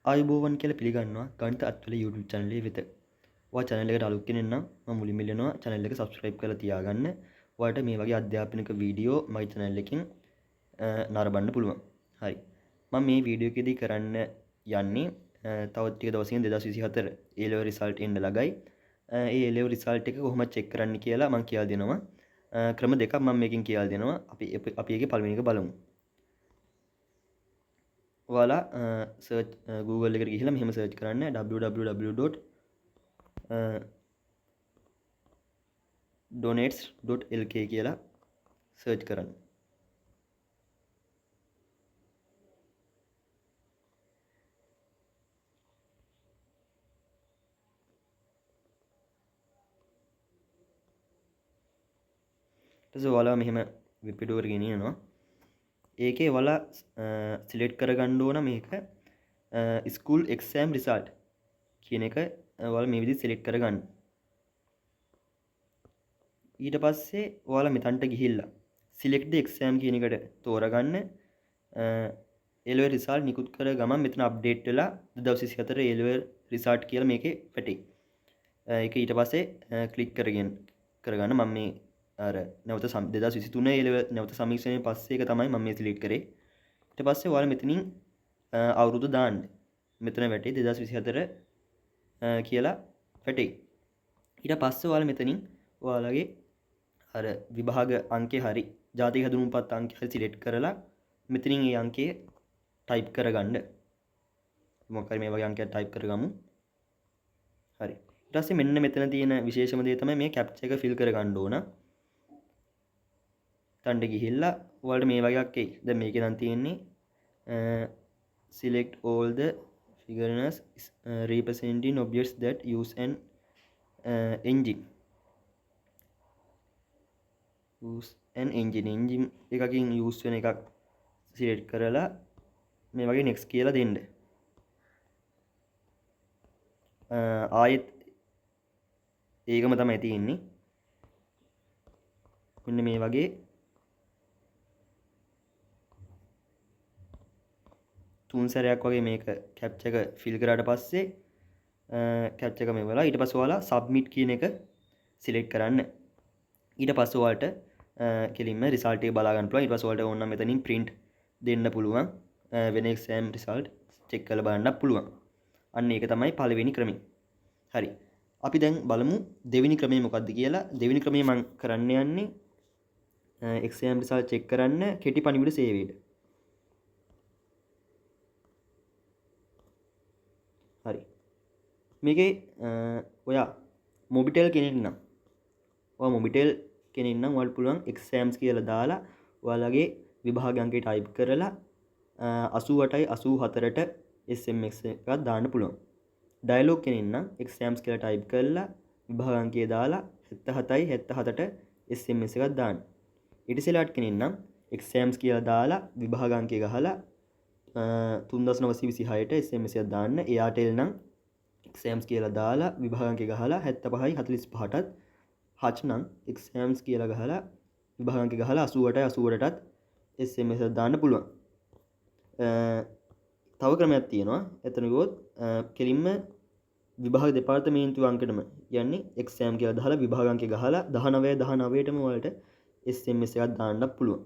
ආයුබෝවන් කියලා පිළිගන්නවා ගණිත අත්වල YouTube channel එක වෙත. ඔයා channel එකට අලුත් කෙනෙක් නම් මම මුලින්ම ඉල්ලනවා channel එක subscribe කරලා තියාගන්න. ඔයාලට මේ වගේ අධ්‍යාපනික වීඩියෝ මගේ channel එකකින් නරඹන්න පුළුවන්. හරි. මම මේ වීඩියෝ එකේදී කරන්න යන්නේ තවත් ටික දවසකින් 2024 A level result එන්න ළඟයි. ඒ A level result එක කොහොමද check කරන්න කියලා මම කියලා දෙනවා. ක්‍රම දෙකක් මම මේකෙන් කියලා දෙනවා. අපි ඒකේ පළවෙනි එක බලමු. ඔයාලා සර්ච් Google එකට ගිහිල්ලා මෙහෙම සර්ච් කරන්න www.donates.lk කියලා සර්ච් කරන්න. ඊට පස්සේ ඔයාලා මෙහෙම වෙබ් පෙඩුවකට ගෙනියනවා. ඒකේ ඔයාලා සිලෙක්ට් කරගන්න ඕන මේක ස්කූල් එක්සෑම් රිසල්ට් කියන එක ඔයාලා මේ විදිහට සිලෙක්ට් කරගන්න. ඊට පස්සේ ඔයාලා මෙතනට ගිහිල්ලා select the exam කියන එකට තෝරගන්න. A level result නිකුත් කර ගමන් මෙතන අප්ඩේට් වෙලා 2024 A level result කියලා මේකේ පැටේ. ඒක ඊට පස්සේ ක්ලික් කරගන්න. මම මේ අර නැවත 2023 A level නැවත සමීක්ෂණයෙන් පස්සේ එක තමයි මම මේ සිලෙක්ට් කරේ. ඊට පස්සේ ඔයාලා මෙතනින් අවුරුදු දාන්න. මෙතන වැටේ 2024 කියලා වැටේ. ඊට පස්සේ ඔයාලා මෙතනින් ඔයාලගේ අර විභාග අංකේ හරි ජාතික හැඳුනුම්පත් අංකය හරි සිලෙක්ට් කරලා මෙතනින් ඒ අංකය ටයිප් කරගන්න. මොකක් හරි මේ වගේ අංකයක් ටයිප් කරගමු. හරි. ඊට පස්සේ මෙන්න මෙතන තියෙන විශේෂම දේ තමයි මේ කැප්චා එක ෆිල් කරගන්න ඕන. තණ්ඩ ගිහිල්ලා ඔයාලට මේ වගේ එකක් එයි. දැන් මේකේ නම් තියෙන්නේ select all the figures representing objects that use an engine. use an engine එකකින් use වෙන එකක් select කරලා මේ වගේ next කියලා දෙන්න. ආයෙත් ඒකම තමයි තියෙන්නේ. මෙන්න මේ වගේ තුන් සැරයක් වගේ මේක කැප්චා එක ෆිල් කරාට පස්සේ කැප්චා එක මෙවලා ඊට පස්සේ ඔයාලා submit කියන එක select කරන්න. ඊට පස්සේ ඔයාලට කෙලින්ම result එක බලා ගන්න පුළුවන්. ඊට පස්සේ ඔයාලට ඕන නම් මෙතනින් print දෙන්න පුළුවන්. වෙන exam result check කරලා බලන්නත් පුළුවන්. අන්න ඒක තමයි පළවෙනි ක්‍රමය. හරි. අපි දැන් බලමු දෙවෙනි ක්‍රමය මොකක්ද කියලා. දෙවෙනි ක්‍රමය මම කරන්න යන්නේ exam result check කරන්න කෙටි පණිවිඩ සේවයට. හරි. මේකේ ඔයා මොබිටෙල් කෙනෙක් නම් ඔයාලට පුළුවන් exams කියලා දාලා ඔයාලගේ විභාග අංකය ටයිප් කරලා 88යි 84ට SMS එකක් දාන්න පුළුවන්. ඩයලොග් කෙනෙක් නම් exams කියලා ටයිප් කරලා විභාග අංකය දාලා 77යි 77ට SMS එකක් දාන්න. ඉතිසෙලාට් කෙනෙක් නම් exams කියලා දාලා විභාග අංකය ගහලා 3926ට SMS එකක් දාන්න. Airtel නම් exams කියලා දාලා විභාග අංකය ගහලා 75යි 45ටත් Hutch නම් exams කියලා ගහලා විභාග අංකය ගහලා 88යි 88ටත් SMS එකක් දාන්න පුළුවන්. තව ක්‍රමයක් තියෙනවා. එතන ගියොත් කෙලින්ම විභාග දෙපාර්තමේන්තුව අංකෙටම යන්නේ exam කියලා දාලා විභාග අංකය ගහලා 19ටම ඔයාලට SMS එකක් දාන්න පුළුවන්.